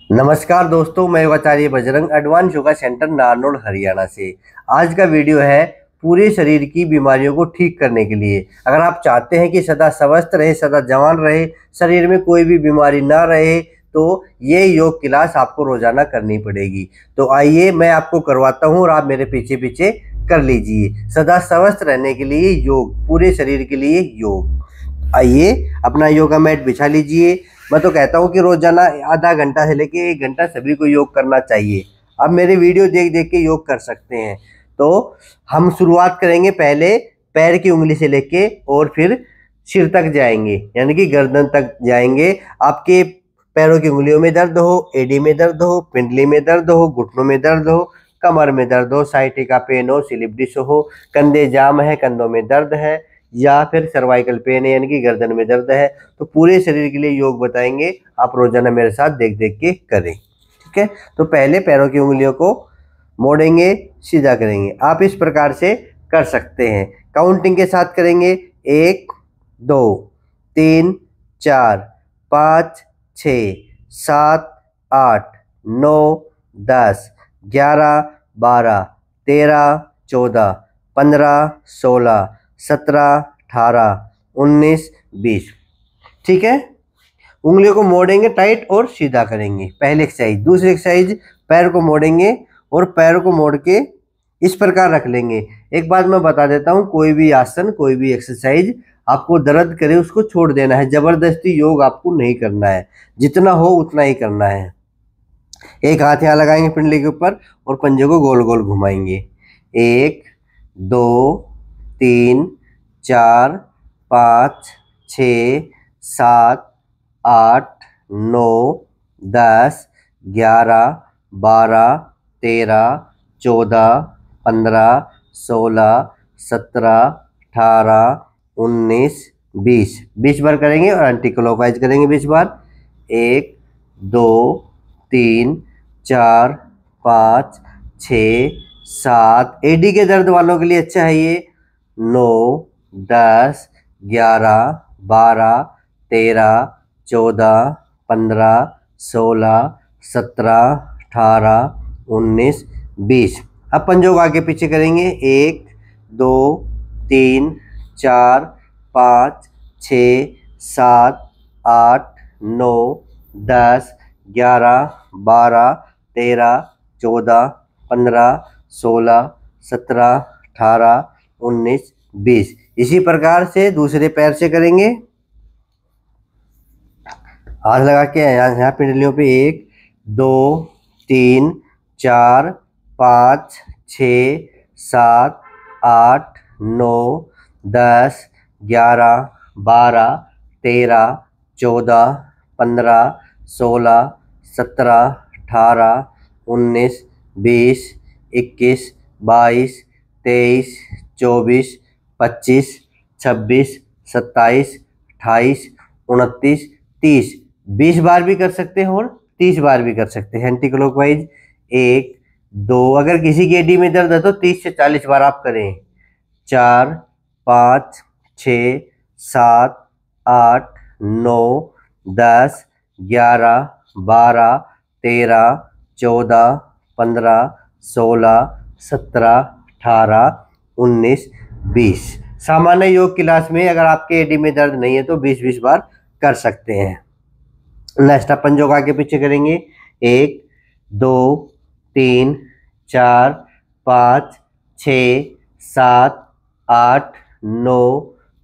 नमस्कार दोस्तों, मैं आचार्य बजरंग एडवांस योगा सेंटर नारनौल हरियाणा से। आज का वीडियो है पूरे शरीर की बीमारियों को ठीक करने के लिए। अगर आप चाहते हैं कि सदा स्वस्थ रहे, सदा जवान रहे, शरीर में कोई भी बीमारी ना रहे, तो ये योग क्लास आपको रोजाना करनी पड़ेगी। तो आइए मैं आपको करवाता हूँ और आप मेरे पीछे पीछे कर लीजिए। सदा स्वस्थ रहने के लिए योग, पूरे शरीर के लिए योग। आइए अपना योगा मैट बिछा लीजिए। मैं तो कहता हूँ कि रोजाना आधा घंटा से लेके 1 घंटा सभी को योग करना चाहिए। अब मेरे वीडियो देख देख के योग कर सकते हैं। तो हम शुरुआत करेंगे पहले पैर की उंगली से लेके और फिर सिर तक जाएंगे, यानी कि गर्दन तक जाएंगे। आपके पैरों की उंगलियों में दर्द हो, एडी में दर्द हो, पिंडली में दर्द हो, घुटनों में दर्द हो, कमर में दर्द हो, साइटिका पेन हो, स्लिप डिस्क हो, कंधे जाम है, कंधों में दर्द है, या फिर सर्वाइकल पेन है यानी कि गर्दन में दर्द है, तो पूरे शरीर के लिए योग बताएंगे। आप रोजाना मेरे साथ देख देख के करें, ठीक है। तो पहले पैरों की उंगलियों को मोड़ेंगे, सीधा करेंगे। आप इस प्रकार से कर सकते हैं, काउंटिंग के साथ करेंगे। 1 2 3 4 5 6 7 8 9 10 11 12 13 14 15 16 17 18 19 20। ठीक है, उंगलियों को मोड़ेंगे टाइट और सीधा करेंगे, पहली एक्सरसाइज। दूसरी एक्सरसाइज, पैर को मोड़ेंगे और पैर को मोड़ के इस प्रकार रख लेंगे। एक बात मैं बता देता हूँ, कोई भी आसन, कोई भी एक्सरसाइज आपको दर्द करे उसको छोड़ देना है। जबरदस्ती योग आपको नहीं करना है, जितना हो उतना ही करना है। एक हाथ यहाँ लगाएंगे पिंडली के ऊपर और पंजे को गोल गोल घुमाएंगे। 1 2 3 4 5 6 7 8 9 10 11 12 13 14 15 16 17 18 19 20। 20 बार करेंगे और एंटी क्लॉकवाइज करेंगे 20 बार। 1 2 3 4 5 6 7। एडी के दर्द वालों के लिए अच्छा है ये। 9 10 11 12 13 14 15 16 17 18 19 20। अब पंजों को आगे पीछे करेंगे। 1 2 3 4 5 6 7 8 9 10 11 12 13 14 15 16 17 18 19 20। इसी प्रकार से दूसरे पैर से करेंगे। हाथ लगा के यहाँ पिंडलियों पे 1 2 3 4 5 6 7 8 9 10 11 12 13 14 15 16 17 18 19 20 21 22 23 24 25 26 27 28 29 30। 20 बार भी कर सकते हैं और 30 बार भी कर सकते हैं एंटी क्लॉकवाइज। 1 2, अगर किसी की एडी में दर्द है तो 30 से 40 बार आप करें। 4 5 6 7 8 9 10 11 12 13 14 15 16 17 18 19 20। सामान्य योग क्लास में अगर आपके एडी में दर्द नहीं है तो 20-20 बार कर सकते हैं। नेक्स्ट अपन जो आगे पीछे करेंगे। 1 2 3 4 5 6 7 8 9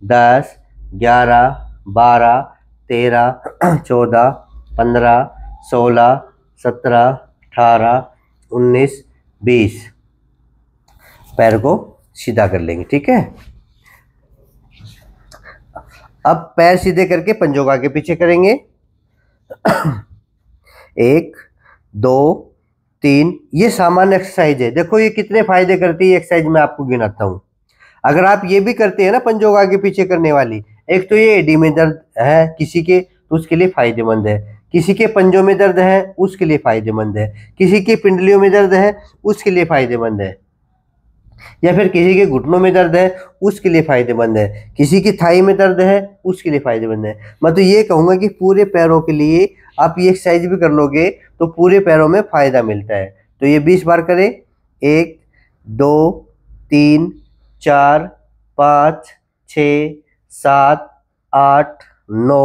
10 11 12 13 14 15 16 17 18 19 20। पैर को सीधा कर लेंगे, ठीक है। अब पैर सीधे करके पंजों को आगे पीछे करेंगे। 1 2 3। ये सामान्य एक्सरसाइज है। देखो ये कितने फायदे करती है एक्सरसाइज, मैं आपको गिनाता हूँ। अगर आप ये भी करते हैं ना पंजों को आगे पीछे करने वाली, एक तो ये एडी में दर्द है किसी के तो उसके लिए फायदेमंद है, किसी के पंजों में दर्द है उसके लिए फायदेमंद है, किसी के पिंडलियों में दर्द है उसके लिए फायदेमंद है, या फिर किसी के घुटनों में दर्द है उसके लिए फायदेमंद है, किसी की थाई में दर्द है उसके लिए फायदेमंद है। मैं तो ये कहूँगा कि पूरे पैरों के लिए आप ये एक्सरसाइज भी कर लोगे तो पूरे पैरों में फायदा मिलता है। तो ये 20 बार करें। 1 2 3 4 5 6 7 8 9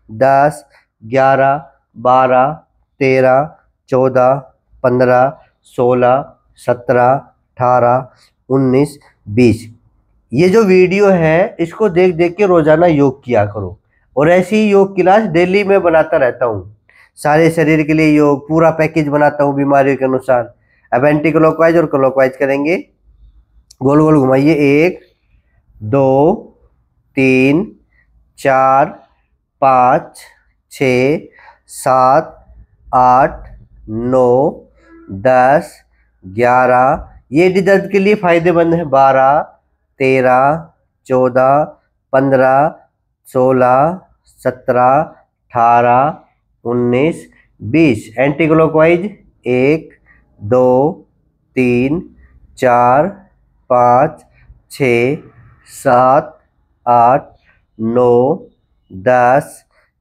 10 11 12 13 14 15 16 17 18 19 20। ये जो वीडियो है इसको देख देख के रोजाना योग किया करो, और ऐसी ही योग क्लास डेली में बनाता रहता हूँ। सारे शरीर के लिए योग पूरा पैकेज बनाता हूँ बीमारियों के अनुसार। अब एंटी क्लॉकवाइज और क्लॉकवाइज करेंगे। गोल गोल घुमाइए। 1 2 3 4 5 6 7 8 9 10 11। ये एडी दर्द के लिए फायदेमंद है। 12 13 14 15 16 17 18 19 20। Anti clockwise 1 2 3 4 5 6 7 8 9 10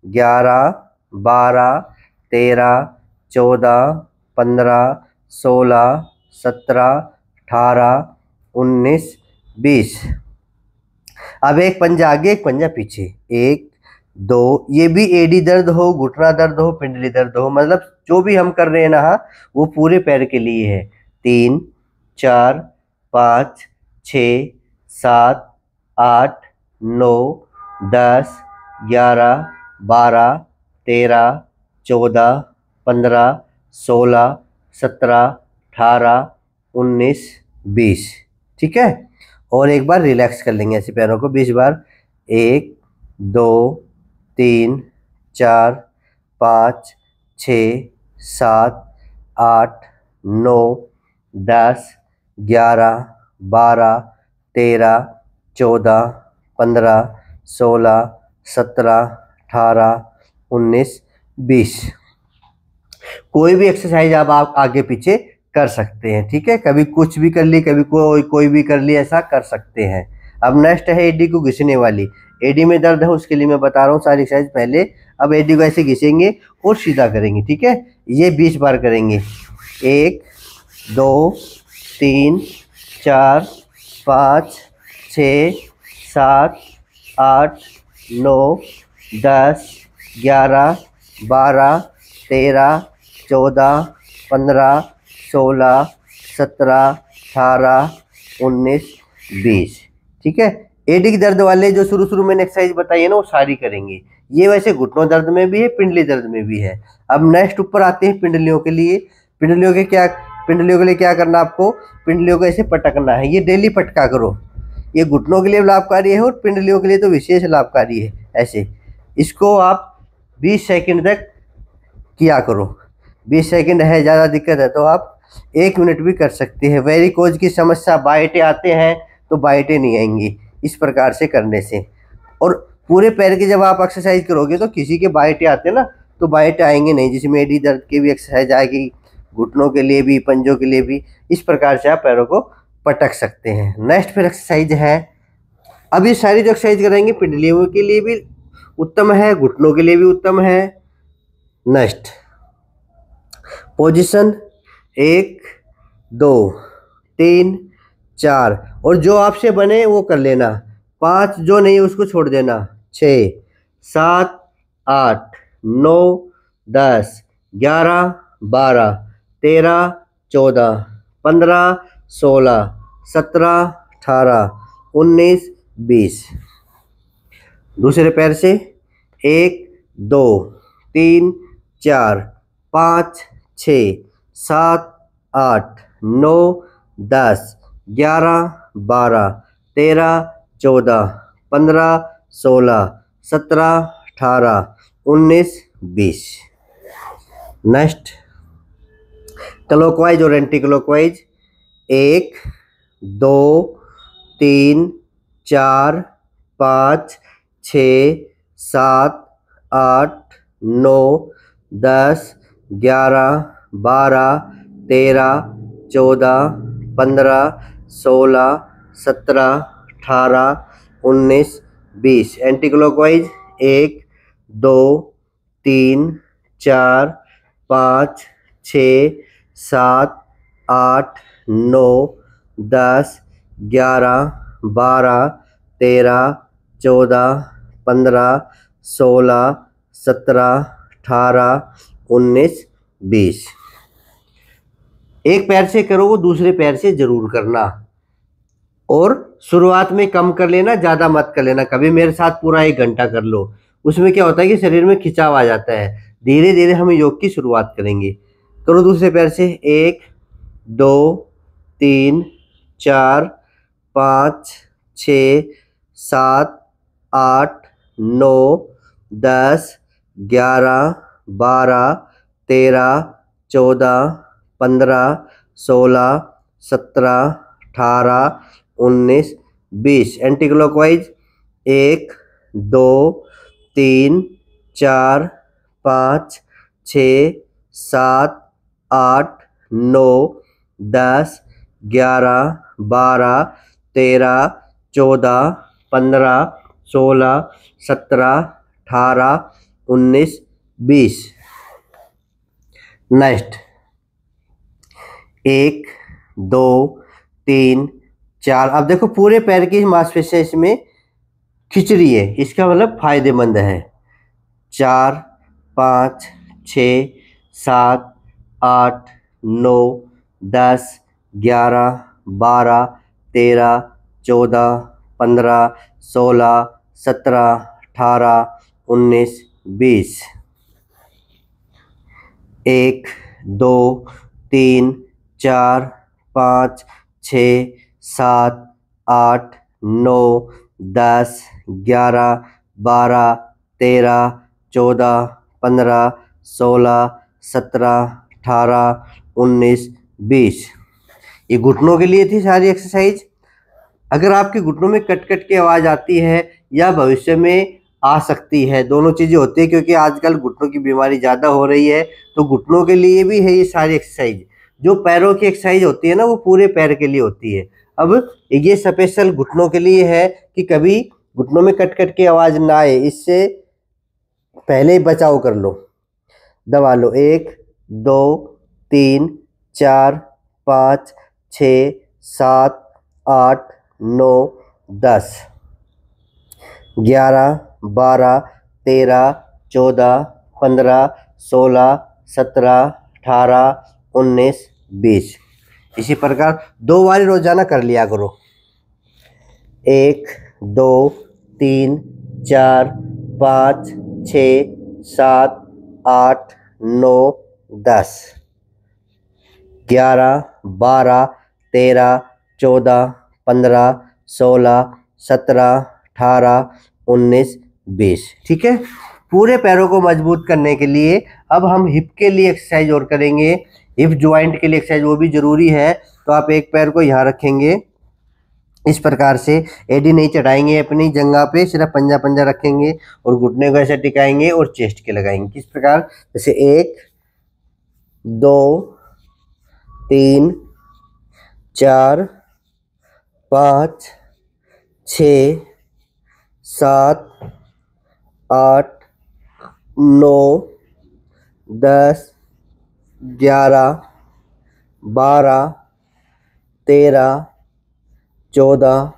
11 12 13 14 15 16 17 18 19 20। अब एक पंजा आगे एक पंजा पीछे। 1 2। ये भी एडी दर्द हो, घुटना दर्द हो, पिंडली दर्द हो, मतलब जो भी हम कर रहे हैं ना वो पूरे पैर के लिए है। 3 4 5 6 7 8 9 10 11 12 13 14 15 16 17 18 19 20। ठीक है। और एक बार रिलैक्स कर लेंगे ऐसे पैरों को 20 बार। 1 2 3 4 5 6 7 8 9 10 11 12 13 14 15 16 17 18 19 20। कोई भी एक्सरसाइज आप आगे पीछे कर सकते हैं। ठीक है। कभी कुछ भी कर ली, कभी कोई भी कर ली, ऐसा कर सकते हैं। अब नेक्स्ट है एडी को घिसने वाली। एडी में दर्द है उसके लिए मैं बता रहा हूँ सारी एक्सरसाइज पहले। अब एडी को ऐसे घिसेंगे और सीधा करेंगे। ठीक है। ये 20 बार करेंगे। 1 2 3 4 5 6 7 8 9 10 11 12 13 14 15 16 17 18 19 20। ठीक है। एडी के दर्द वाले जो शुरू में एक्सरसाइज बताई है ना वो सारी करेंगे। ये वैसे घुटनों दर्द में भी है, पिंडली दर्द में भी है। अब नेक्स्ट ऊपर आते हैं पिंडलियों के लिए। पिंडलियों के लिए क्या करना आपको, पिंडलियों को ऐसे पटकना है। ये डेली पटका करो। ये घुटनों के लिए लाभकारी है और पिंडलियों के लिए तो विशेष लाभकारी है। ऐसे इसको आप 20 सेकंड तक किया करो। 20 सेकंड है, ज़्यादा दिक्कत है तो आप 1 मिनट भी कर सकते हैं। वेरिकोज की समस्या, बाइटें आते हैं तो बाइटें नहीं आएंगी इस प्रकार से करने से। और पूरे पैर की जब आप एक्सरसाइज करोगे तो किसी के बाइटें आते हैं ना तो बाइटें आएंगे नहीं, जिसमें एडी दर्द की भी एक्सरसाइज आएगी, घुटनों के लिए भी, पंजों के लिए भी। इस प्रकार से आप पैरों को पटक सकते हैं। नेक्स्ट फिर एक्सरसाइज है। अब ये सारी जो एक्सरसाइज करेंगे पिंडलियों के लिए भी उत्तम है, घुटनों के लिए भी उत्तम है। नेक्स्ट पोजीशन 1 2 3 4, और जो आपसे बने वो कर लेना। 5 जो नहीं उसको छोड़ देना। 6 7 8 9 10 11 12 13 14 15 16 17 18 19 20। दूसरे पैर से 1 2 3 4 5 6 7 8 9 10 11 12 13 14 15 16 17 18 19 20। नेक्स्ट क्लॉकवाइज और एंटी क्लॉकवाइज। 1 2 3 4 5 6 7 8 9 10 11 12 13 14 15 16 17 18 19 20। Anti clockwise 1 2 3 4 5 6 7 8 9 10 11 12 13 14 15 16 17 18 19 20। एक पैर से करो वो दूसरे पैर से जरूर करना, और शुरुआत में कम कर लेना, ज़्यादा मत कर लेना। कभी मेरे साथ पूरा 1 घंटा कर लो, उसमें क्या होता है कि शरीर में खिंचाव आ जाता है। धीरे धीरे हम योग की शुरुआत करेंगे। करो दूसरे पैर से। 1 2 3 4 5 6 7 8 9 10 11 12 13 14 15 16 17 18 19 20। Anti clockwise. 1 2 3 4 5 6 7 8 9 10 11 12 13 14 15 16 17 18 19 20। नेक्स्ट 1 2 3 4। अब देखो पूरे पैर की मांसपेशियां इसमें खिंच रही है, इसका मतलब फायदेमंद है। 4 5 6 7 8 9 10 11 12 13 14 15 16 17 18 19 20। 1 2 3 4 5 6 7 8 9 10 11 12 13 14 15 16 17 18 19 20। ये घुटनों के लिए थी सारी एक्सरसाइज। अगर आपके घुटनों में कट कट की आवाज़ आती है या भविष्य में आ सकती है, दोनों चीज़ें होती है, क्योंकि आजकल घुटनों की बीमारी ज़्यादा हो रही है, तो घुटनों के लिए भी है ये सारी एक्सरसाइज। जो पैरों की एक्सरसाइज होती है ना, वो पूरे पैर के लिए होती है। अब ये स्पेशल घुटनों के लिए है कि कभी घुटनों में कट कट की आवाज़ ना आए, इससे पहले ही बचाव कर लो। दबा लो। 1 2 3 4 5 6 7 8 9 10 11 12 13 14 15 16 17 18 19 20। इसी प्रकार 2 बार रोजाना कर लिया करो। 1 2 3 4 5 6 7 8 9 10 11 12 13 14 15 16 17 18 19 20। ठीक है। पूरे पैरों को मजबूत करने के लिए अब हम हिप के लिए एक्सरसाइज और करेंगे। हिप ज्वाइंट के लिए एक्सरसाइज वो भी जरूरी है। तो आप एक पैर को यहाँ रखेंगे, इस प्रकार से एडी नहीं चढ़ाएंगे अपनी जंघा पे, सिर्फ पंजा पंजा रखेंगे और घुटने को ऐसे टिकाएंगे और चेस्ट के लगाएंगे। किस प्रकार? जैसे 1 2 3 4 5 6 7 8 9 10 11 12 13 14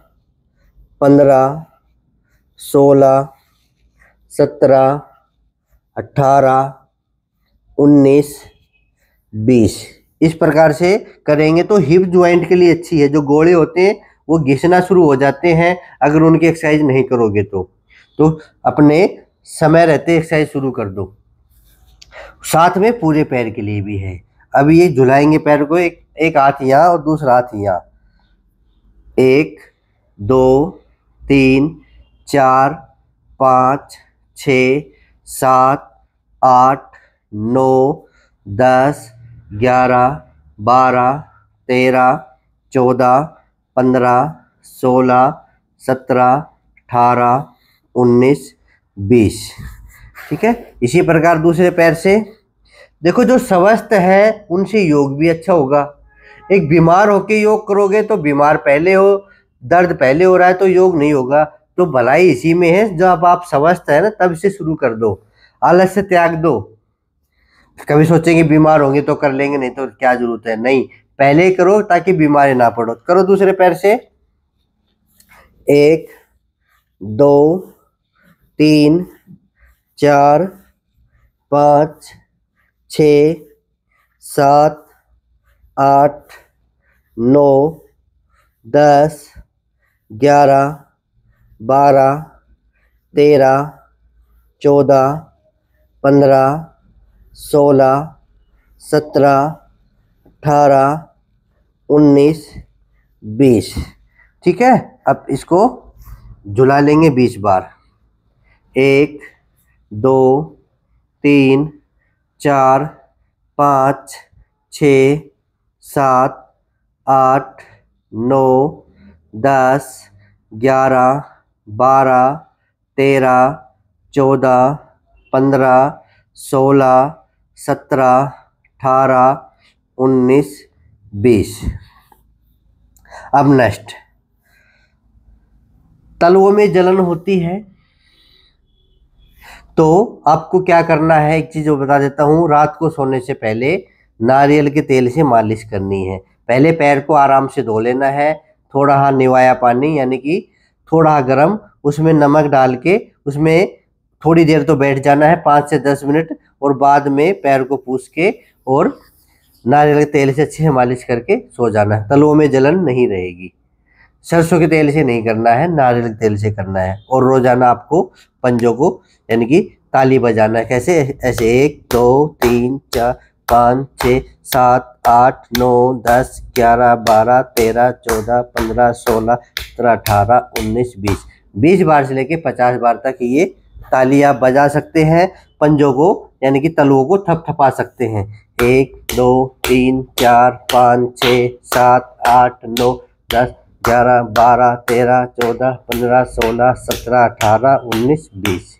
15 16 17 18 19 20। इस प्रकार से करेंगे तो हिप ज्वाइंट के लिए अच्छी है। जो गोड़े होते हैं वो घिसना शुरू हो जाते हैं अगर उनकी एक्सरसाइज नहीं करोगे तो अपने समय रहते एक्सरसाइज शुरू कर दो। साथ में पूरे पैर के लिए भी है। अब ये झुलाएंगे पैर को, एक हाथ यहाँ और दूसरा हाथ यहाँ। 1 2 3 4 5 6 7 8 9 10 11 12 13 14 15 16 17 18 19 20। ठीक है। इसी प्रकार दूसरे पैर से देखो, जो स्वस्थ है उनसे योग भी अच्छा होगा। एक बीमार होके योग करोगे तो बीमार पहले हो, दर्द पहले हो रहा है तो योग नहीं होगा। तो भलाई इसी में है। जब आप स्वस्थ है ना तब से शुरू कर दो, आलस से त्याग दो। कभी सोचेंगे बीमार होंगे तो कर लेंगे, नहीं तो क्या जरूरत है, नहीं, पहले करो ताकि बीमारी ना पड़ो। करो दूसरे पैर से, 1 2 3 4 5 6 7 8 9 10 11 12 13 14 15 16 17 18 19 20। ठीक है, अब इसको झुला लेंगे 20 बार। 1 2 3 4 5 6 7 8 9 10 11 12 13 14 15 16 17 18 19 20। अब नेक्स्ट, तलवों में जलन होती है तो आपको क्या करना है, एक चीज जो बता देता हूँ, रात को सोने से पहले नारियल के तेल से मालिश करनी है। पहले पैर को आराम से धो लेना है, थोड़ा हाँ निवाया पानी यानी कि थोड़ा गर्म, उसमें नमक डाल के उसमें थोड़ी देर तो बैठ जाना है, 5 से 10 मिनट, और बाद में पैर को पूछ के और नारियल के तेल से अच्छे से मालिश करके सो जाना है। तलवों में जलन नहीं रहेगी। सरसों के तेल से नहीं करना है, नारियल के तेल से करना है। और रोजाना आपको पंजों को यानी कि ताली बजाना है। कैसे? ऐसे 1 2 3 4 5 6 7 8 9 10 11 12 13 14 15 16 17 18 19 20। 20 बार से लेके 50 बार तक ये ताली आप बजा सकते हैं। पंजों को यानी कि तलवों को थपथपा सकते हैं। 1 2 3 4 5 6 7 8 9 10 11 12 13 14 15 16 17 18 19 20।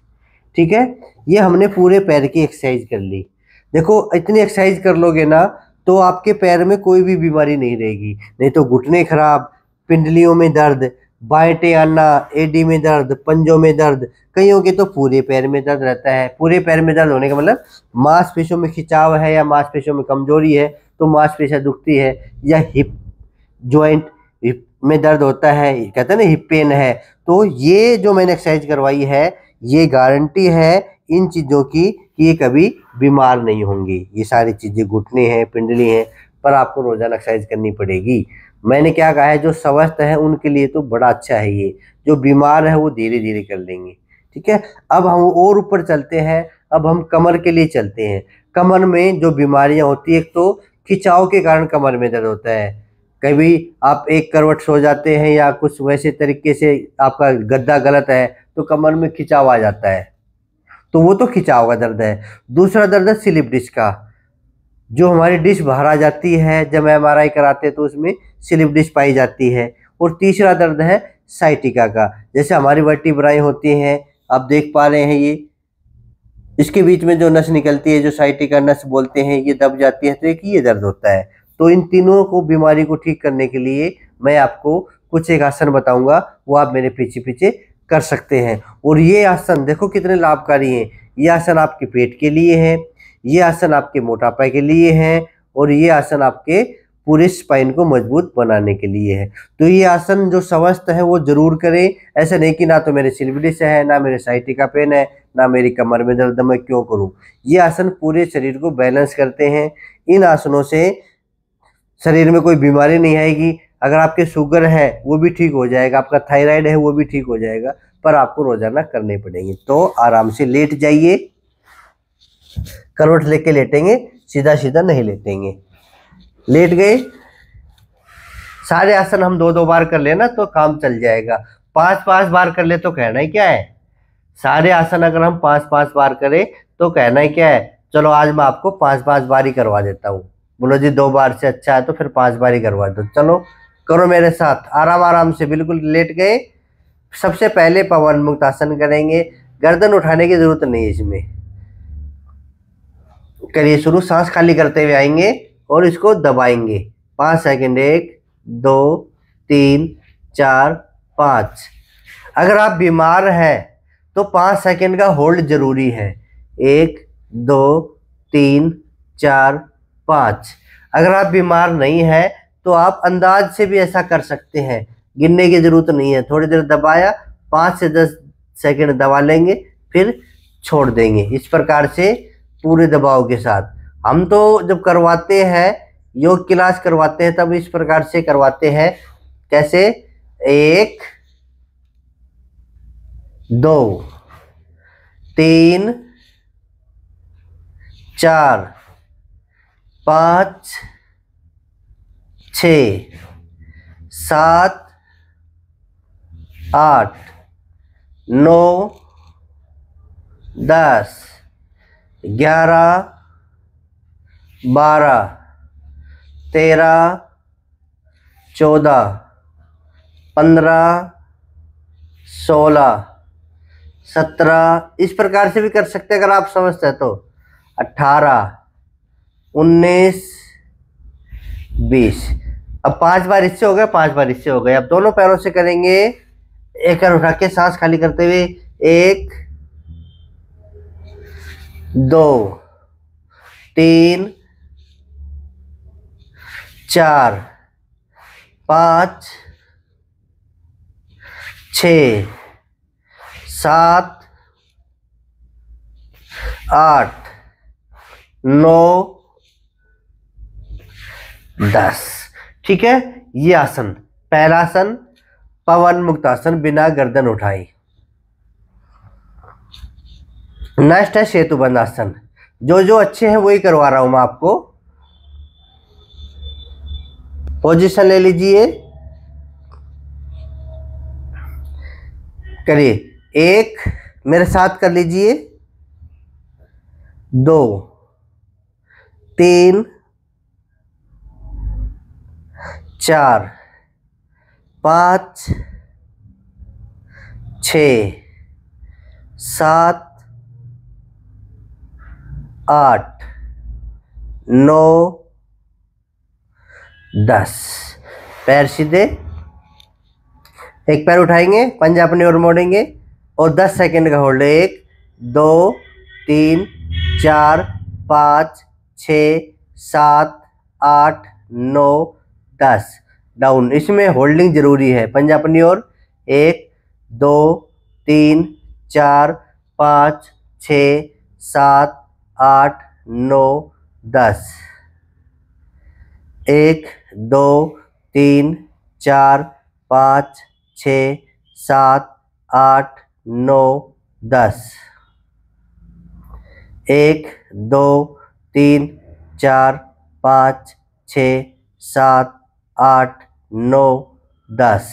ठीक है, ये हमने पूरे पैर की एक्सरसाइज कर ली। देखो इतनी एक्सरसाइज कर लोगे ना तो आपके पैर में कोई भी बीमारी नहीं रहेगी। नहीं तो घुटने खराब, पिंडलियों में दर्द, बाएं आना, एडी में दर्द, पंजों में दर्द, कईयों के तो पूरे पैर में दर्द रहता है। पूरे पैर में दर्द होने का मतलब मांसपेशियों में खिंचाव है या मांसपेशियों में कमजोरी है तो मांसपेशियां दुखती है, या हिप ज्वाइंट हिप में दर्द होता है, कहते हैं ना हिप पेन है। तो ये जो मैंने एक्सरसाइज करवाई है ये गारंटी है इन चीज़ों की कि ये कभी बीमार नहीं होंगी। ये सारी चीज़ें घुटने हैं, पिंडली हैं, पर आपको रोजाना एक्सरसाइज करनी पड़ेगी। मैंने क्या कहा है, जो स्वस्थ है उनके लिए तो बड़ा अच्छा है ये, जो बीमार है वो धीरे धीरे कर लेंगे। ठीक है, अब हम और ऊपर चलते हैं। अब हम कमर के लिए चलते हैं। कमर में जो बीमारियां होती है, एक तो खिंचाव के कारण कमर में दर्द होता है। कभी आप एक करवट सो जाते हैं या कुछ वैसे तरीके से आपका गद्दा गलत है तो कमर में खिंचाव आ जाता है, तो वो तो खिंचाव का दर्द है। दूसरा दर्द है स्लिप डिस्क का, जो हमारी डिस्क बाहर आ जाती है जब MRI कराते हैं तो उसमें स्लिप डिस्क पाई जाती है। और तीसरा दर्द है साइटिका का, जैसे हमारी वर्टिब्राएं होती हैं, आप देख पा रहे हैं ये इसके बीच में जो नस निकलती है जो साइटिका नस बोलते हैं, ये दब जाती है तो एक ये दर्द होता है। तो इन तीनों को बीमारी को ठीक करने के लिए मैं आपको कुछ एक आसन बताऊंगा, वो आप मेरे पीछे पीछे कर सकते हैं। और ये आसन देखो कितने लाभकारी हैं। ये आसन आपके पेट के लिए है, ये आसन आपके मोटापा के लिए है, और ये आसन आपके पूरे स्पाइन को मजबूत बनाने के लिए है। तो ये आसन जो स्वस्थ है वो जरूर करें। ऐसा नहीं कि ना तो मेरे स्लिप डिस्क है, ना मेरे साइटिका पेन है, ना मेरी कमर में दर्द, मैं क्यों करूं। ये आसन पूरे शरीर को बैलेंस करते हैं। इन आसनों से शरीर में कोई बीमारी नहीं आएगी। अगर आपके शुगर है वो भी ठीक हो जाएगा, आपका थायराइड है वो भी ठीक हो जाएगा, पर आपको रोजाना करने पड़ेंगे। तो आराम से लेट जाइए, करवट लेके लेटेंगे, सीधा सीधा नहीं लेटेंगे। लेट गए, सारे आसन हम 2-2 बार कर लेना तो काम चल जाएगा। 5-5 बार कर ले तो कहना ही क्या है। सारे आसन अगर हम 5-5 बार करें तो कहना ही क्या है। चलो आज मैं आपको 5-5 बार ही करवा देता हूँ। बोलो जी 2 बार से अच्छा है तो फिर 5 बार ही करवा दो। चलो करो मेरे साथ, आराम आराम से बिल्कुल लेट गए। सबसे पहले पवन मुक्त आसन करेंगे, गर्दन उठाने की जरूरत नहीं है इसमें। करिए शुरू, सांस खाली करते हुए आएंगे और इसको दबाएंगे 5 सेकंड, 1 2 3 4 5। अगर आप बीमार हैं तो 5 सेकंड का होल्ड जरूरी है। 1 2 3 4, 5। अगर आप बीमार नहीं है तो आप अंदाज से भी ऐसा कर सकते हैं, गिनने की जरूरत नहीं है। थोड़ी देर दबाया, 5 से 10 सेकंड दबा लेंगे, फिर छोड़ देंगे, इस प्रकार से पूरे दबाव के साथ। हम तो जब करवाते हैं, योग क्लास करवाते हैं, तब इस प्रकार से करवाते हैं। कैसे? 1, 2, 3, 4, 5, 6, 7, 8, 9, 10, 11, 12, 13, 14, 15, 16, 17। इस प्रकार से भी कर सकते हैं अगर आप समझते हैं तो। 18, 19, 20। अब 5 बार इससे हो गए, 5 बार इससे हो गए। अब दोनों पैरों से करेंगे, एक पैर उठा के सांस खाली करते हुए। 1, 2, 3, 4, 5, 6, 7, 8, 9, 10। ठीक है, ये आसन, पहला आसन पवन मुक्त आसन, बिना गर्दन उठाए। नेक्स्ट है सेतुबंध आसन। जो जो अच्छे हैं वही करवा रहा हूं मैं आपको। पोजीशन ले लीजिए, करिए। 1, मेरे साथ कर लीजिए। 2, 3, 4, 5, 6, 7, 8, 9, 10। पैर सीधे, एक पैर उठाएंगे, पंजा अपनी ओर मोड़ेंगे और 10 सेकंड का होल्ड। 1, 2, 3, 4, 5, 6, 7, 8, 9, 10। डाउन, इसमें होल्डिंग जरूरी है। पंजा अपनी ओर। 1, 2, 3, 4, 5, 6, 7, 8, 9, 10। 1, 2, 3, 4, 5, 6, 7, 8, 9, 10। 1, 2, 3, 4, 5, 6, 7, 8, 9, 10।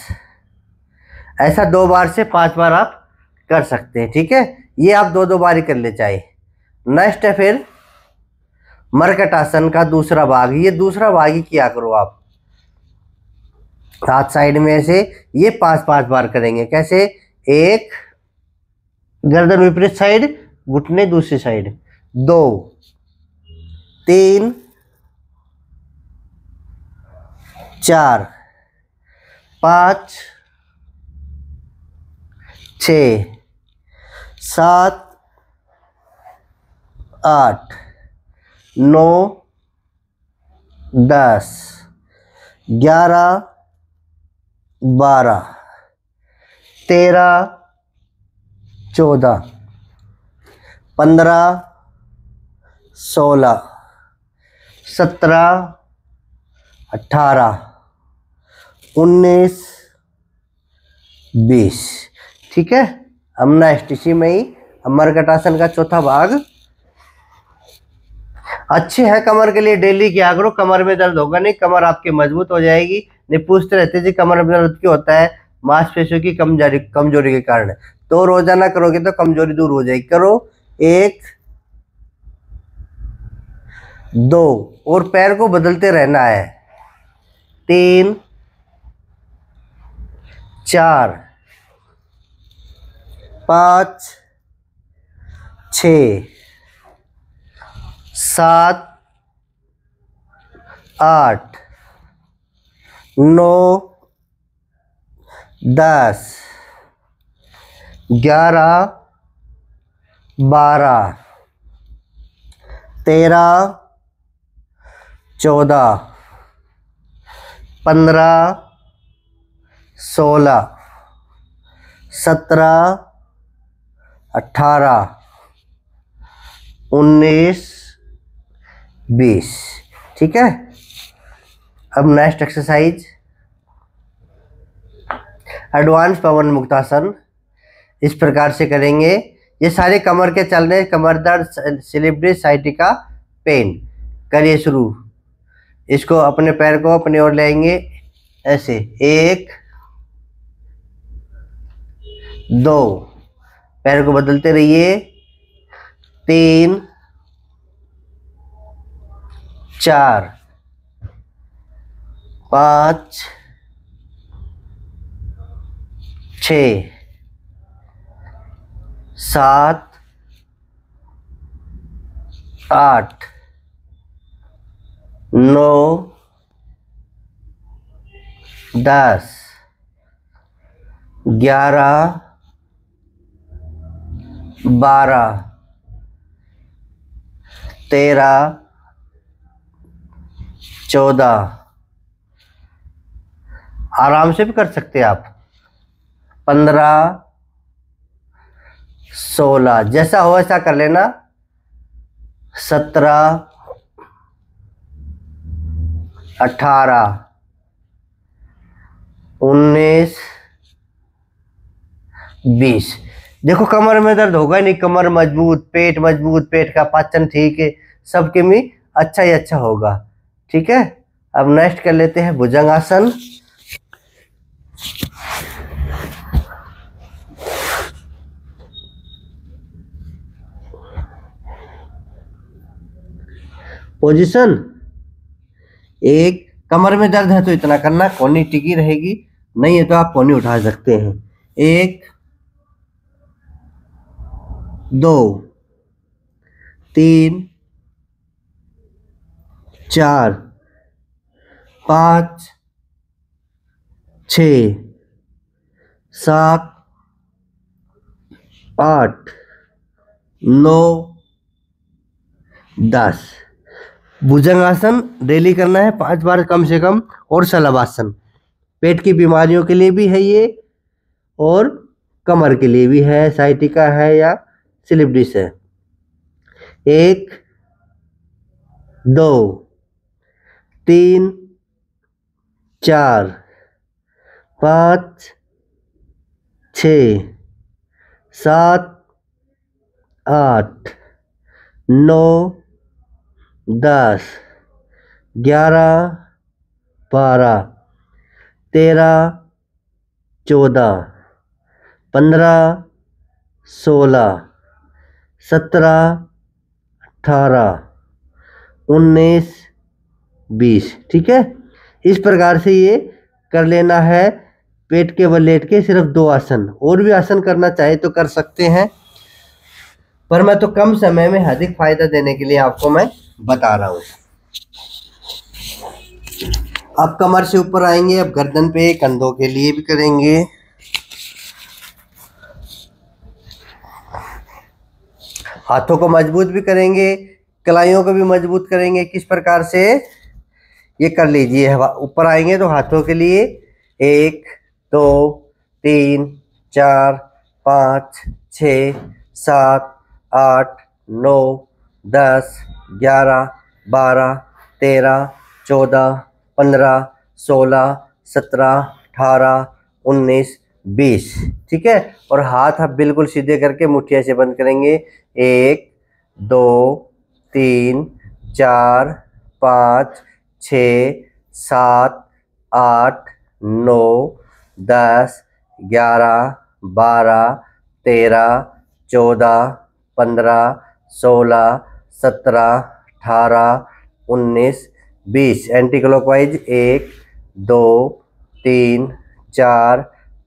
ऐसा 2 बार से 5 बार आप कर सकते हैं। ठीक है, ये आप 2 बार ही कर ले चाहे। नेक्स्ट है फिर मरकट आसन का दूसरा भाग। ये दूसरा भाग ही किया करो आप, हाथ साइड में ऐसे। ये 5-5 बार करेंगे। कैसे? 1, गर्दन विपरीत साइड, घुटने दूसरी साइड। 2, 3, 4, 5, 6, 7, 8, 9, 10, 11, 12, 13, 14, 15, 16, 17, 18, 19, 20। ठीक है, हम नेक्स्ट इसी में ही मरकट आसन का चौथा भाग। अच्छे है कमर के लिए, डेली किया करो। कमर में दर्द होगा नहीं, कमर आपकी मजबूत हो जाएगी। नहीं पूछते रहते जी कमर में दर्द क्यों होता है? मांसपेशियों की कमजोरी के कारण। तो रोजाना करोगे तो कमजोरी दूर हो जाएगी। करो। 1, 2 और पैर को बदलते रहना है। 3, 4, 5, 6, 7, 8, 9, 10, 11, 12, 13, 14, 15, 16, 17, 18, 19, 20। ठीक है। अब नेक्स्ट एक्सरसाइज एडवांस पवन मुक्तासन इस प्रकार से करेंगे। ये सारे कमर के चल रहे, कमर दर्द, स्लिप डिस्क, साइटिका, पेन। करिए शुरू। इसको अपने पैर को अपनी ओर लेंगे ऐसे, 1, 2, पैर को बदलते रहिए, 3, 4, 5, 6, 7, 8, 9, 10, 11, 12, 13, 14। आराम से भी कर सकते हैं आप। 15, 16, जैसा हो ऐसा कर लेना। 17, 18, 19, 20। देखो कमर में दर्द होगा नहीं, कमर मजबूत, पेट मजबूत, पेट का पाचन ठीक है, सबके में अच्छा ही अच्छा होगा। ठीक है। अब नेक्स्ट कर लेते हैं भुजंगासन। पोजीशन 1, कमर में दर्द है तो इतना करना, कोहनी टिकी रहेगी, नहीं है तो आप कोहनी उठा सकते हैं। 1, 2, 3, 4, 5, 6, 7, 8, 9, 10। भुजंगासन डेली करना है 5 बार कम से कम। और शलभासन पेट की बीमारियों के लिए भी है ये, और कमर के लिए भी है, साइटिका है या स्लिप डिस्क है। 1, 2, 3, 4, 5, 6, 7, 8, 9, 10, 11, 12, 13, 14, 15, 16, 17, 18, 19, 20। ठीक है। इस प्रकार से ये कर लेना है। पेट के बल लेट के सिर्फ 2 आसन, और भी आसन करना चाहे तो कर सकते हैं, पर मैं तो कम समय में अधिक फायदा देने के लिए आपको मैं बता रहा हूं। अब कमर से ऊपर आएंगे। अब गर्दन पे, कंधों के लिए भी करेंगे। हाथों को मजबूत भी करेंगे, कलाइयों को भी मजबूत करेंगे। किस प्रकार से ये कर लीजिए। ऊपर आएंगे तो हाथों के लिए 1, 2, 3, 4, 5, 6, 7, 8, 9, 10, 11, 12, 13, 14, 15, 16, 17, 18, 19, 20। ठीक है। और हाथ आप बिल्कुल सीधे करके मुठ्ठी से बंद करेंगे। 1, 2, 3, 4, 5, 6, 7, 8, 9, 10, 11, 12, 13, 14, 15, 16, 17, 18, 19, 20। Anti clockwise 1, 2, 3, 4,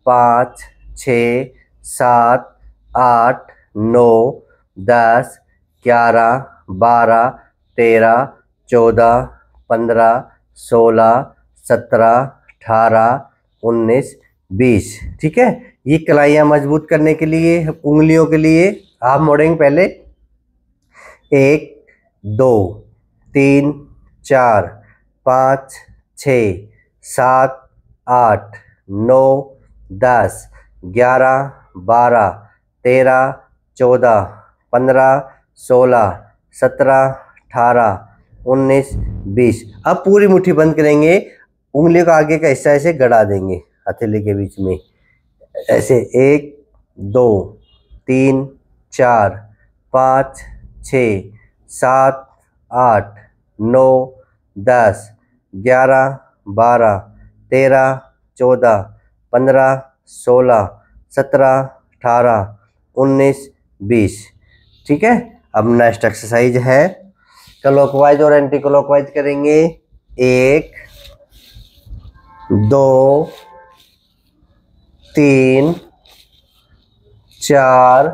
5, 6, 7, 8, 9, 10, 11, 12, 13, 14, 15, 16, 17, 18, 19, 20। ठीक है। ये कलाइयाँ मजबूत करने के लिए, उंगलियों के लिए आप मोड़ेंगे पहले 1, 2, 3, 4, 5 6 7 8 9 10 11 12 13 14 15 16 17 18 19 20। अब पूरी मुट्ठी बंद करेंगे, उंगलियों का आगे का हिस्सा ऐसे गड़ा देंगे हथेली के बीच में, ऐसे 1 2 3 4 5 6 7 8 9 10 11 12 13 14 15 16 17 18 19 20। ठीक है। अब नेक्स्ट एक्सरसाइज है क्लॉकवाइज और एंटी क्लॉकवाइज करेंगे। 1 2 3 4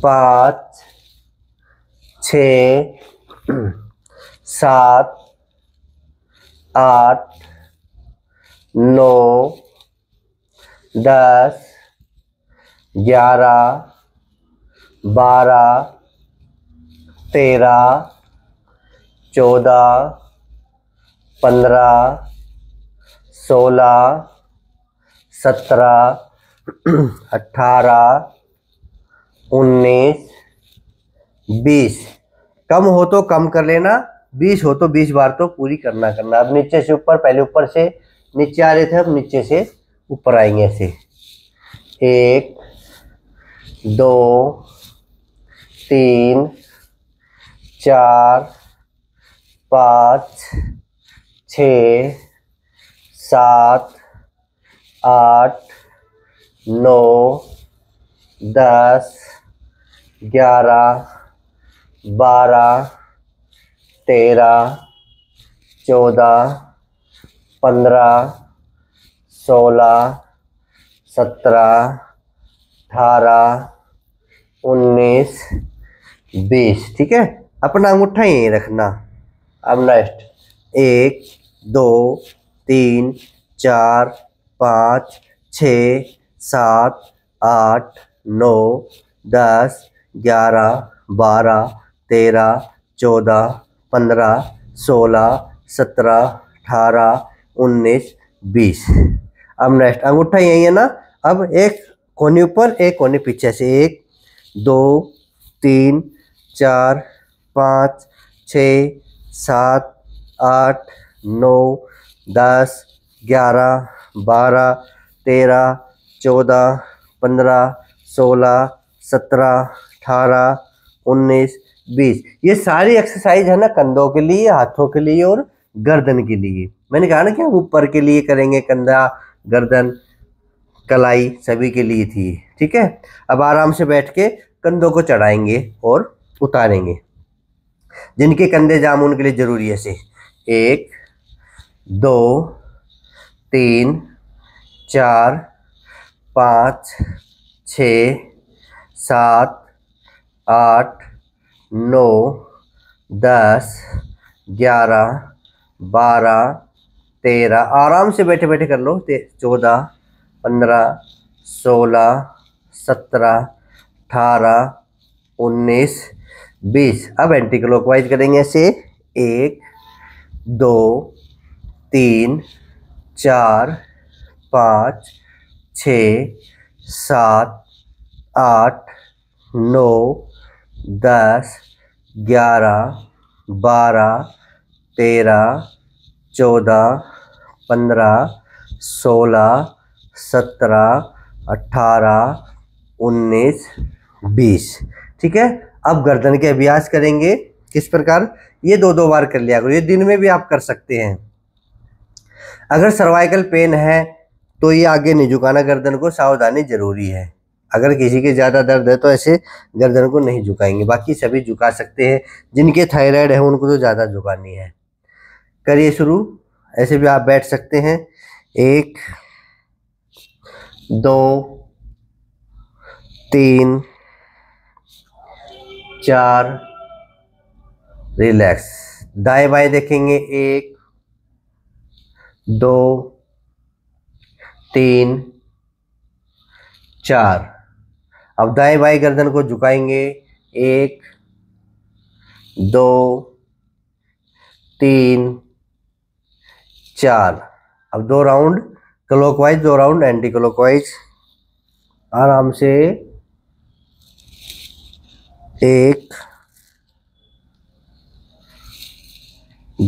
5 6 7 8 9 10 11 12 13 14 15 16 17 18 19 20। कम हो तो कम कर लेना, 20 हो तो 20 बार तो पूरी करना। अब नीचे से ऊपर, पहले ऊपर से नीचे आ रहे थे, अब नीचे से ऊपर आएंगे ऐसे। 1 2 3 4 5 6 7 8 9 10 11 12 13 14 15 16 17 18 19 20। ठीक है। अपना अंगूठा यहीं रखना। अब नेक्स्ट 1 2 3 4 5 6 7 8 9 10 11 12 13 14 15 16 17 18 19 20। अब नेक्स्ट अंगूठा यही है ना। अब एक कोने ऊपर, एक कोने पीछे से। 1 2 3 4 5 6 7 8 9 10 11 12 13 14 15 16 17 18 19 20। ये सारी एक्सरसाइज है ना कंधों के लिए, हाथों के लिए और गर्दन के लिए। मैंने कहा ना कि हम ऊपर के लिए करेंगे, कंधा गर्दन कलाई सभी के लिए थी। ठीक है। अब आराम से बैठ के कंधों को चढ़ाएंगे और उतारेंगे। जिनके कंधे जाम उनके लिए जरूरी है से। 1 2 3 4 5 6 7 8 9 10 11 12 13। आराम से बैठे बैठे कर लो। 14 15 16 17 18 19 20। अब एंटी क्लॉकवाइज करेंगे ऐसे। 1 2 3 4 5 6 7 8 9 10 11 12 13 14 15 16 17 18 19 20। ठीक है। अब गर्दन के अभ्यास करेंगे। किस प्रकार? ये 2-2 बार कर लिया करो। ये दिन में भी आप कर सकते हैं। अगर सर्वाइकल पेन है तो ये आगे नहीं झुकाना गर्दन को, सावधानी जरूरी है। अगर किसी के ज़्यादा दर्द है तो ऐसे गर्दन को नहीं झुकाएंगे, बाकी सभी झुका सकते हैं। जिनके थायराइड है उनको तो ज़्यादा झुकानी है। करिए शुरू। ऐसे भी आप बैठ सकते हैं। 1 2 3 4। रिलैक्स। दाएं बाएं देखेंगे। 1 2 3 4। अब दाएं बाएं गर्दन को झुकाएंगे। 1 2 3 4। अब 2 round clockwise, 2 round anti clockwise. आराम से 1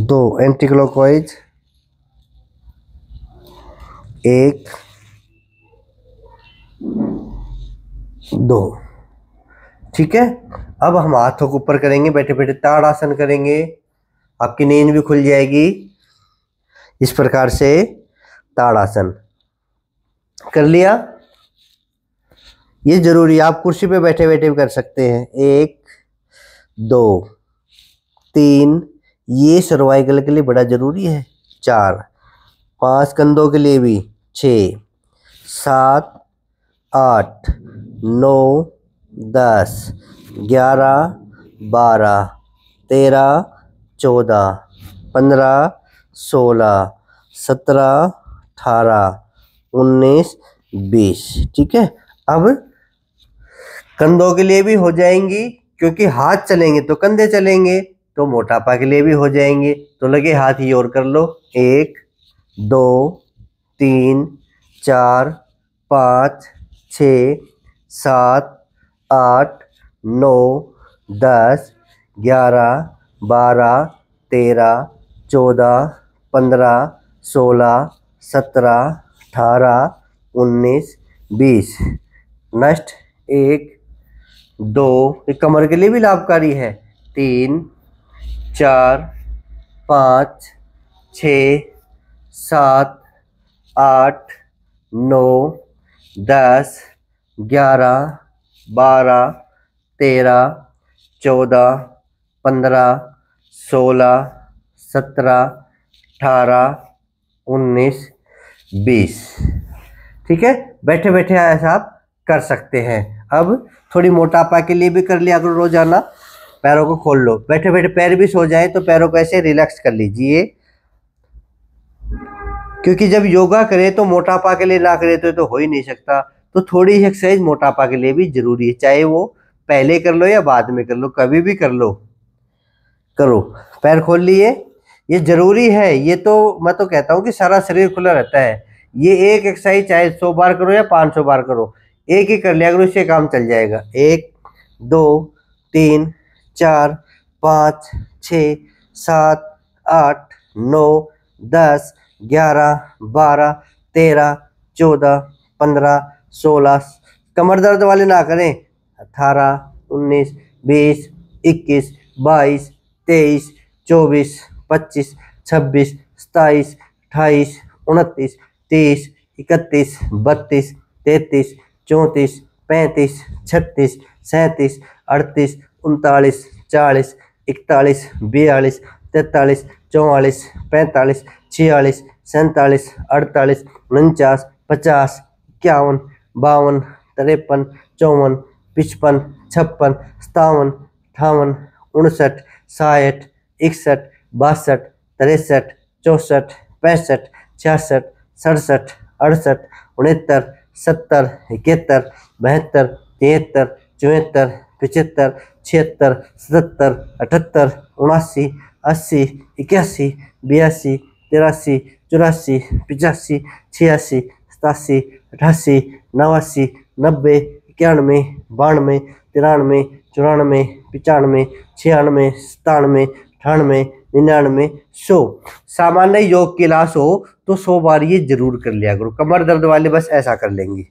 2 एंटी क्लॉकवाइज, 1 2। ठीक है। अब हम हाथों को ऊपर करेंगे, बैठे बैठे ताड़ासन करेंगे, आपकी नींद भी खुल जाएगी। इस प्रकार से ताड़ासन कर लिया। ये जरूरी, आप कुर्सी पे बैठे बैठे भी कर सकते हैं। 1 2 3, ये सर्वाइकल के लिए बड़ा जरूरी है। 4 5 कंधों के लिए भी। 6 7 8 9 10 11 12 13 14 15 16 17 18 19 20। ठीक है। अब कंधों के लिए भी हो जाएंगी, क्योंकि हाथ चलेंगे तो कंधे चलेंगे, तो मोटापा के लिए भी हो जाएंगे। तो लगे हाथ ही और कर लो। 1 2 3 4 5 6 7 8 9 10 11 12 13 14 15 16 17 18 19 20। नेक्स्ट 1 2, ये कमर के लिए भी लाभकारी है। 3 4 5 6 7 8 9 10 11 12 13 14 15 16 17 18 19 20। ठीक है। बैठे बैठे ऐसा आप कर सकते हैं। अब थोड़ी मोटापा के लिए भी कर लिया करो रोजाना। पैरों को खोल लो, बैठे बैठे पैर भी सो जाए तो पैरों को ऐसे रिलैक्स कर लीजिए, क्योंकि जब योगा करें तो मोटापा के लिए ना करें तो हो ही नहीं सकता। तो थोड़ी एक्सरसाइज मोटापा के लिए भी जरूरी है, चाहे वो पहले कर लो या बाद में कर लो, कभी भी कर लो। करो, पैर खोल लिए, ये जरूरी है। ये तो मैं तो कहता हूँ कि सारा शरीर खुला रहता है। ये एक एक्सरसाइज चाहे 100 बार करो या 500 बार करो, एक ही कर लिया करो, इससे काम चल जाएगा। 1 2 3 4 5 6 7 8 9 10 11 12 13 14 15 16। कमर दर्द वाले ना करें। 18 19 20 21 22 23 24 25 26 27 28 29 30 31 32 33 34 35 36 37 38 39 40 41 42 43 44 45 46 47 48 49 50 51 52 53 54 55 56 57 58 59 60 61 62 63 64 65 66 67 68 69 70 71 72 73 74 75 76 77 78 79 80 81 82 83 84 85 86 87 88 89 90 91 92 93 94 95 96 97 98 99 100। सामान्य योग क्लास हो तो 100 बार ये जरूर कर लिया करो। कमर दर्द वाले बस ऐसा कर लेंगे,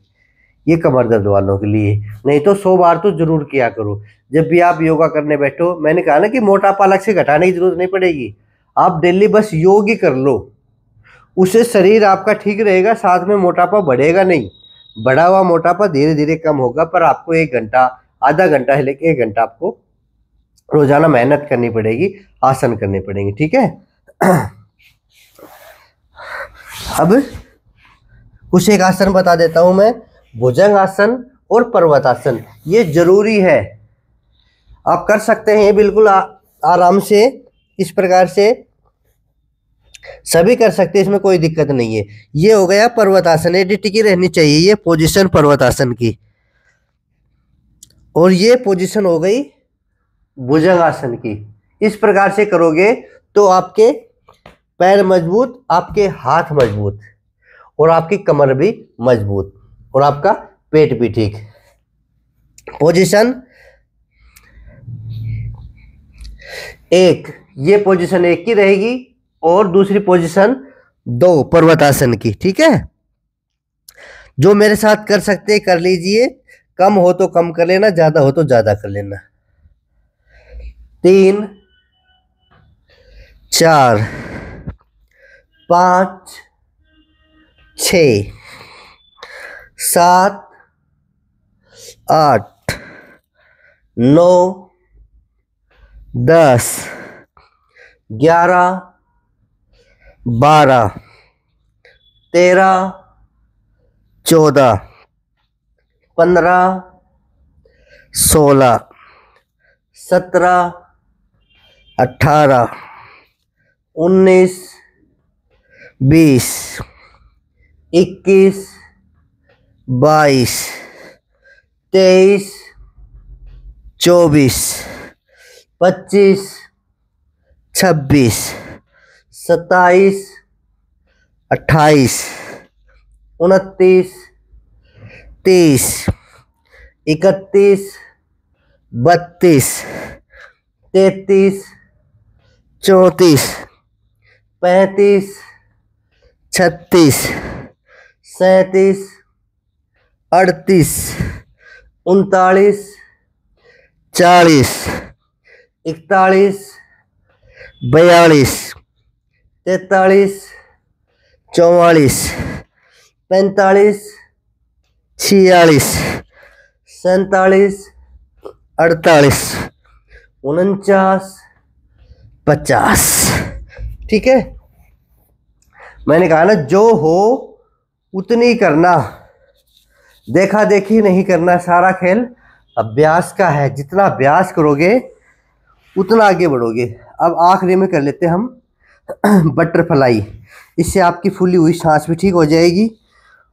ये कमर दर्द वालों के लिए। नहीं तो 100 बार तो जरूर किया करो। जब भी आप योगा करने बैठो, मैंने कहा ना कि मोटापा अलग से घटाने की जरूरत नहीं पड़ेगी, आप डेली बस योग ही कर लो, उससे शरीर आपका ठीक रहेगा, साथ में मोटापा बढ़ेगा नहीं। बढ़ा हुआ मोटापा धीरे धीरे कम होगा, पर आपको 1 घंटा, आधा घंटा है लेके 1 घंटा आपको रोजाना मेहनत करनी पड़ेगी, आसन करने पड़ेंगे। ठीक है। अब कुछ एक आसन बता देता हूं मैं, भुजंग आसन और पर्वतासन। ये जरूरी है, आप कर सकते हैं बिल्कुल आराम से। इस प्रकार से सभी कर सकते हैं, इसमें कोई दिक्कत नहीं है। ये हो गया पर्वतासन, ये टिकी रहनी चाहिए ये पोजीशन पर्वतासन की। और ये पोजीशन हो गई भुजंग आसन की। इस प्रकार से करोगे तो आपके पैर मजबूत, आपके हाथ मजबूत और आपकी कमर भी मजबूत और आपका पेट भी ठीक। पोजीशन 1, ये पोजीशन 1 की रहेगी और दूसरी पोजीशन 2 पर्वतासन की। ठीक है, जो मेरे साथ कर सकते हैं कर लीजिए, कम हो तो कम कर लेना, ज्यादा हो तो ज्यादा कर लेना। 3 4 5 6 7 8 9 10 11 12 13 14 15 16 17 18 19 20 21 22 23 24 25 26 27 28 29 30 31 32 33 34 35 36 37 38 39 40 41 42 43 44 45 46 47 48 49 50। ठीक है, मैंने कहा ना जो हो उतनी करना, देखा देखी नहीं करना। सारा खेल अभ्यास का है, जितना अभ्यास करोगे उतना आगे बढ़ोगे। अब आखिरी में कर लेते हैं हम बटरफ्लाई। इससे आपकी फूली हुई सांस भी ठीक हो जाएगी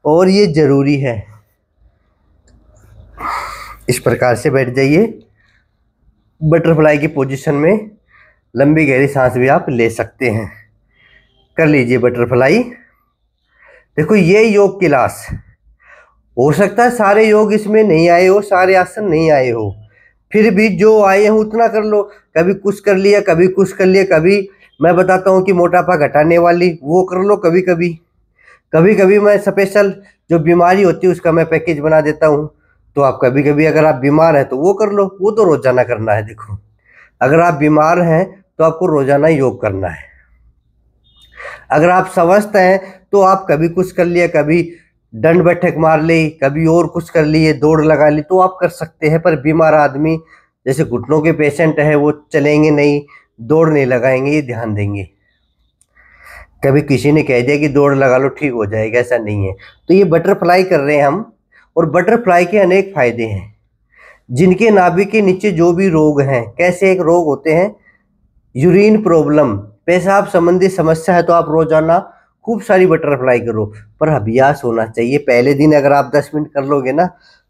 और ये जरूरी है। इस प्रकार से बैठ जाइए बटरफ्लाई की पोजीशन में, लंबी गहरी सांस भी आप ले सकते हैं। कर लीजिए बटरफ्लाई। देखो ये योग क्लास, हो सकता है सारे योग इसमें नहीं आए हो, सारे आसन नहीं आए हो, फिर भी जो आए हैं उतना कर लो। कभी कुछ कर लिया, कभी कुछ कर लिया, कभी मैं बताता हूँ कि मोटापा घटाने वाली वो कर लो। कभी कभी मैं स्पेशल जो बीमारी होती है उसका मैं पैकेज बना देता हूँ। तो आप कभी कभी अगर आप बीमार हैं तो वो कर लो, वो तो रोजाना करना है। देखो अगर आप बीमार हैं तो आपको रोजाना योग करना है। अगर आप स्वस्थ हैं तो आप कभी कुछ कर लिया, कभी दंड बैठक मार ली, कभी और कुछ कर लिए, दौड़ लगा ली, तो आप कर सकते हैं। पर बीमार आदमी जैसे घुटनों के पेशेंट है वो चलेंगे नहीं, दौड़ नहीं लगाएंगे, ये ध्यान देंगे। कभी किसी ने कह दिया कि दौड़ लगा लो ठीक हो जाएगा, ऐसा नहीं है। तो ये बटरफ्लाई कर रहे हैं हम, और बटरफ्लाई के अनेक फायदे हैं। जिनके नाभि के नीचे जो भी रोग हैं, कैसे एक रोग होते हैं यूरिन प्रॉब्लम, पेशाब संबंधी समस्या है, तो आप रोजाना खूब सारी बटरफ्लाई करो। पर अभ्यास होना चाहिए। पहले दिन अगर आप 10 मिनट कर लोगे ना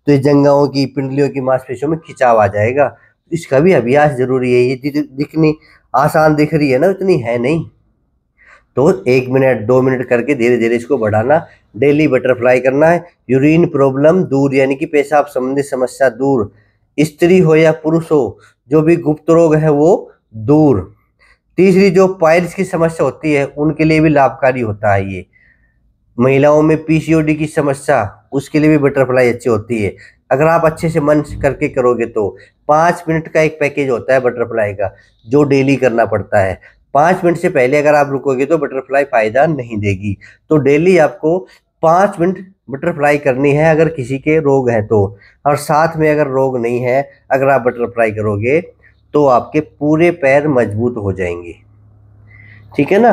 तो ये जंघाओं की, पिंडलियों की मांसपेशियों में खिंचाव आ जाएगा। इसका भी अभ्यास जरूरी है। ये दिखनी आसान दिख रही है ना, उतनी है नहीं। तो 1 मिनट 2 मिनट करके धीरे धीरे इसको बढ़ाना। डेली बटरफ्लाई करना है। यूरिन प्रॉब्लम दूर, यानी कि पेशाब संबंधी समस्या दूर। स्त्री हो या पुरुष हो, जो भी गुप्त रोग है वो दूर। तीसरी जो पाइल्स की समस्या होती है उनके लिए भी लाभकारी होता है ये। महिलाओं में पीसीओडी की समस्या, उसके लिए भी बटरफ्लाई अच्छी होती है। अगर आप अच्छे से मन करके करोगे तो 5 मिनट का एक पैकेज होता है बटरफ्लाई का, जो डेली करना पड़ता है। 5 मिनट से पहले अगर आप रुकोगे तो बटरफ्लाई फायदा नहीं देगी। तो डेली आपको 5 मिनट बटरफ्लाई करनी है अगर किसी के रोग है तो। और साथ में अगर रोग नहीं है, अगर आप बटरफ्लाई करोगे तो आपके पूरे पैर मजबूत हो जाएंगे। ठीक है ना।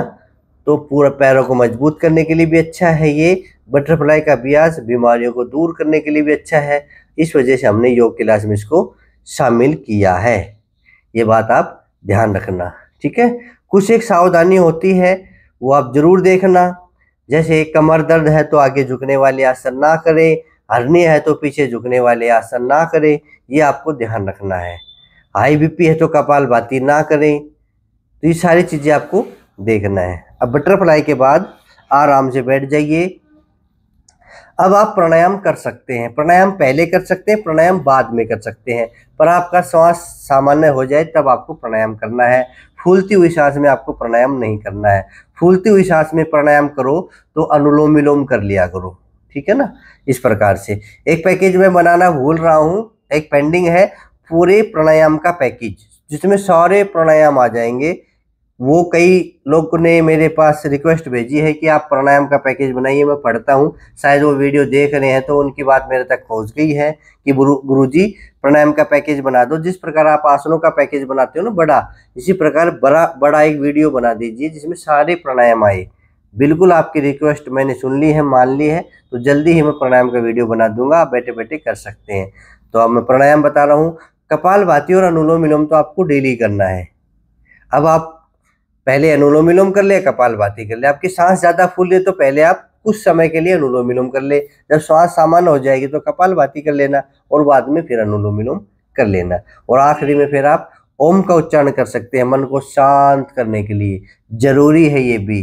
तो पूरा पैरों को मजबूत करने के लिए भी अच्छा है ये बटरफ्लाई का अभ्यास, बीमारियों को दूर करने के लिए भी अच्छा है। इस वजह से हमने योग क्लास में इसको शामिल किया है। ये बात आप ध्यान रखना। ठीक है, कुछ एक सावधानी होती है वो आप जरूर देखना। जैसे कमर दर्द है तो आगे झुकने वाले आसन ना करें, हर्निया है तो पीछे झुकने वाले आसन ना करें, ये आपको ध्यान रखना है। हाई बीपी है तो कपालभाति ना करें। तो ये सारी चीजें आपको देखना है। अब बटरफ्लाई के बाद आराम से बैठ जाइए। अब आप प्राणायाम कर सकते हैं। प्राणायाम पहले कर सकते हैं, प्राणायाम बाद में कर सकते हैं, पर आपका श्वास सामान्य हो जाए तब आपको प्राणायाम करना है। फूलती हुई सांस में आपको प्राणायाम नहीं करना है। फूलती हुई सांस में प्राणायाम करो तो अनुलोम विलोम कर लिया करो, ठीक है ना। इस प्रकार से एक पैकेज में बनाना भूल रहा हूँ, एक पेंडिंग है पूरे प्राणायाम का पैकेज, जिसमें सारे प्राणायाम आ जाएंगे। वो कई लोग ने मेरे पास रिक्वेस्ट भेजी है कि आप प्राणायाम का पैकेज बनाइए। मैं पढ़ता हूँ, शायद वो वीडियो देख रहे हैं तो उनकी बात मेरे तक पहुँच गई है कि गुरुजी प्राणायाम का पैकेज बना दो। जिस प्रकार आप आसनों का पैकेज बनाते हो ना बड़ा, इसी प्रकार बड़ा एक वीडियो बना दीजिए जिसमें सारे प्राणायाम आए। बिल्कुल आपकी रिक्वेस्ट मैंने सुन ली है, मान ली है, तो जल्दी ही मैं प्राणायाम का वीडियो बना दूंगा, आप बैठे बैठे कर सकते हैं। तो अब मैं प्राणायाम बता रहा हूँ। कपालभाति और अनुलोम विलोम तो आपको डेली करना है। अब आप पहले अनुलोम विलोम कर ले, कपालभाति कर ले। आपकी सांस ज्यादा फूल ले तो पहले आप कुछ समय के लिए अनुलोम विलोम कर ले, जब सांस सामान्य हो जाएगी तो कपालभाति कर लेना, और बाद में फिर अनुलोम विलोम कर लेना। और आखिरी में फिर आप ओम का उच्चारण कर सकते हैं मन को शांत करने के लिए। जरूरी है ये भी,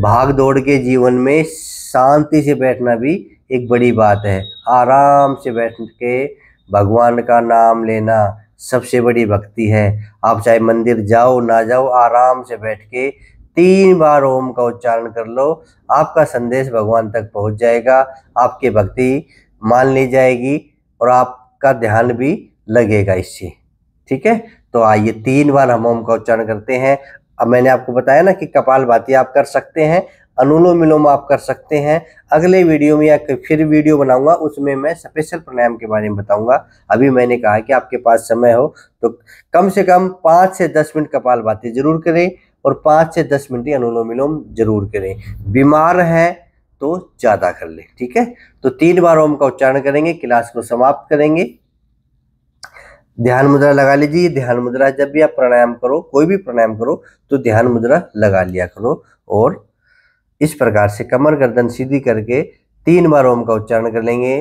भाग दौड़ के जीवन में शांति से बैठना भी एक बड़ी बात है। आराम से बैठ के भगवान का नाम लेना सबसे बड़ी भक्ति है। आप चाहे मंदिर जाओ ना जाओ, आराम से बैठ के 3 बार ओम का उच्चारण कर लो, आपका संदेश भगवान तक पहुंच जाएगा, आपकी भक्ति मान ली जाएगी और आपका ध्यान भी लगेगा इससे, ठीक है। तो आइए 3 बार हम ओम का उच्चारण करते हैं। अब मैंने आपको बताया ना कि कपालभाति आप कर सकते हैं, अनुलोम विलोम आप कर सकते हैं। अगले वीडियो में या फिर वीडियो बनाऊंगा, उसमें मैं स्पेशल प्राणायाम के बारे में बताऊंगा। अभी मैंने कहा कि आपके पास समय हो तो कम से कम 5 से 10 मिनट कपालभाति जरूर करें और 5 से 10 मिनट अनुलोम विलोम जरूर करें। बीमार है तो ज्यादा कर ले, ठीक है। तो 3 बार ओम का उच्चारण करेंगे, क्लास को समाप्त करेंगे। ध्यान मुद्रा लगा लीजिए। ध्यान मुद्रा जब भी आप प्राणायाम करो, कोई भी प्राणायाम करो, तो ध्यान मुद्रा लगा लिया करो। और इस प्रकार से कमर गर्दन सीधी करके 3 बार ओम का उच्चारण कर लेंगे।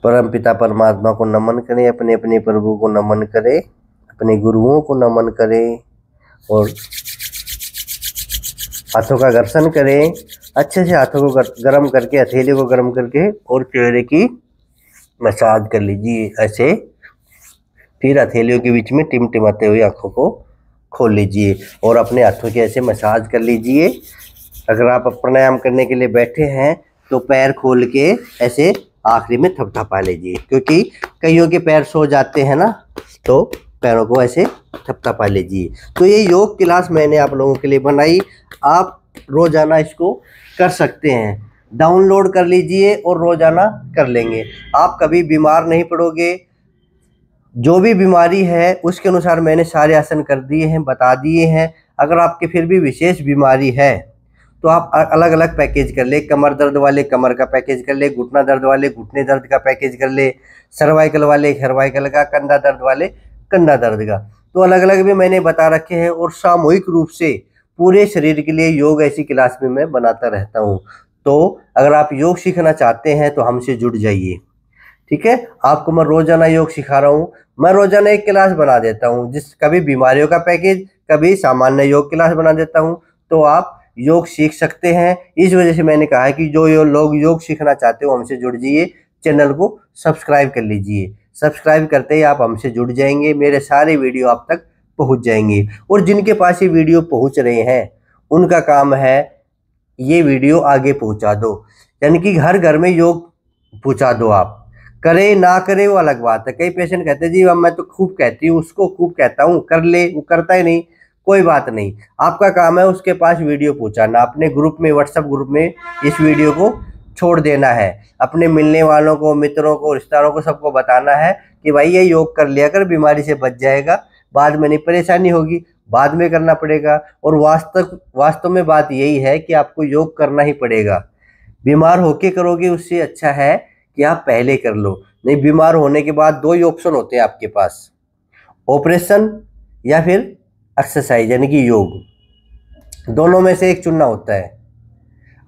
परम पिता परमात्मा को नमन करें, अपने अपने प्रभु को नमन करें, अपने गुरुओं को नमन करें और हाथों का घर्षण करें। अच्छे से हाथों को गर्म करके, हथेली को गर्म करके और चेहरे की मसाज कर लीजिए ऐसे। फिर हथेलियों के बीच में टिमटिमाते हुए आंखों को खोल लीजिए और अपने हाथों की ऐसे मसाज कर लीजिए। अगर आप प्राणायाम करने के लिए बैठे हैं तो पैर खोल के ऐसे आखिरी में थपथपा लीजिए, क्योंकि कईयों के पैर सो जाते हैं ना, तो पैरों को ऐसे थपथपा लीजिए। तो ये योग क्लास मैंने आप लोगों के लिए बनाई, आप रोजाना इसको कर सकते हैं। डाउनलोड कर लीजिए और रोजाना कर लेंगे, आप कभी बीमार नहीं पड़ोगे। जो भी बीमारी है उसके अनुसार मैंने सारे आसन कर दिए हैं, बता दिए हैं। अगर आपके फिर भी विशेष बीमारी है तो आप अलग अलग पैकेज कर ले। कमर दर्द वाले कमर का पैकेज कर ले, घुटना दर्द वाले घुटने दर्द का पैकेज कर ले, सर्वाइकल वाले सर्वाइकल का, कंधा दर्द वाले कंधा दर्द का। तो अलग अलग भी मैंने बता रखे हैं और सामूहिक रूप से पूरे शरीर के लिए योग ऐसी क्लास में मैं बनाता रहता हूँ। तो अगर आप योग सीखना चाहते हैं तो हमसे जुड़ जाइए, ठीक है। आपको मैं रोजाना योग सिखा रहा हूँ, मैं रोजाना एक क्लास बना देता हूँ, जिस कभी बीमारियों का पैकेज, कभी सामान्य योग क्लास बना देता हूँ, तो आप योग सीख सकते हैं। इस वजह से मैंने कहा है कि जो लोग योग सीखना चाहते हो हमसे जुड़ जाइए, चैनल को सब्सक्राइब कर लीजिए। सब्सक्राइब करते ही आप हमसे जुड़ जाएंगे, मेरे सारे वीडियो आप तक पहुंच जाएंगे। और जिनके पास ये वीडियो पहुंच रहे हैं उनका काम है ये वीडियो आगे पहुंचा दो, यानी कि हर घर में योग पहुंचा दो आप। करे ना करे वो अलग बात है। कई पेशेंट कहते हैं जी अब मैं तो खूब कहती हूँ, उसको खूब कहता हूँ कर ले, वो करता ही नहीं। कोई बात नहीं, आपका काम है उसके पास वीडियो पहुंचाना। अपने ग्रुप में, व्हाट्सएप ग्रुप में इस वीडियो को छोड़ देना है। अपने मिलने वालों को, मित्रों को, रिश्तेदारों को, सबको बताना है कि भाई ये योग कर लिया कर, बीमारी से बच जाएगा, बाद में नहीं परेशानी होगी, बाद में करना पड़ेगा। और वास्तव में बात यही है कि आपको योग करना ही पड़ेगा। बीमार होके करोगे उससे अच्छा है कि आप पहले कर लो। नहीं, बीमार होने के बाद दो ही ऑप्शन होते हैं आपके पास, ऑपरेशन या फिर एक्सरसाइज यानी कि योग। दोनों में से एक चुनना होता है।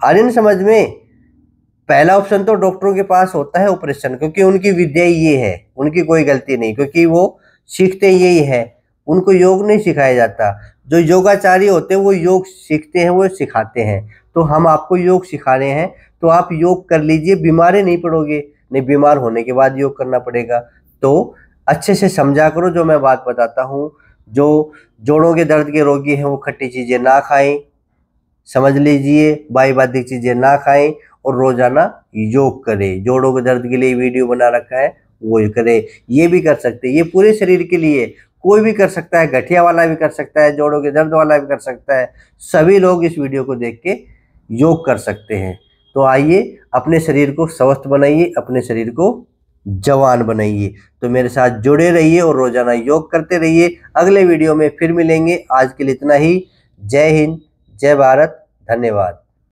आर्यन समझ में पहला ऑप्शन तो डॉक्टरों के पास होता है ऑपरेशन, क्योंकि उनकी विद्या ये है, उनकी कोई गलती नहीं, क्योंकि वो सीखते यही है, उनको योग नहीं सिखाया जाता। जो योगाचार्य होते हैं वो योग सीखते हैं, वो सिखाते हैं। तो हम आपको योग सिखा रहे हैं तो आप योग कर लीजिए, बीमार नहीं पड़ोगे। नहीं, बीमार होने के बाद योग करना पड़ेगा। तो अच्छे से समझा करो जो मैं बात बताता हूँ। जो जोड़ों के दर्द के रोगी हैं वो खट्टी चीज़ें ना खाएं, समझ लीजिए, बादवादिक चीज़ें ना खाएं, और रोजाना योग करें। जोड़ों के दर्द के लिए वीडियो बना रखा है, वो करें। ये भी कर सकते हैं, ये पूरे शरीर के लिए कोई भी कर सकता है, गठिया वाला भी कर सकता है, जोड़ों के दर्द वाला भी कर सकता है। सभी लोग इस वीडियो को देख के योग कर सकते हैं। तो आइए अपने शरीर को स्वस्थ बनाइए, अपने शरीर को जवान बनाइए। तो मेरे साथ जुड़े रहिए और रोजाना योग करते रहिए। अगले वीडियो में फिर मिलेंगे। आज के लिए इतना ही। जय हिंद, जय भारत, धन्यवाद।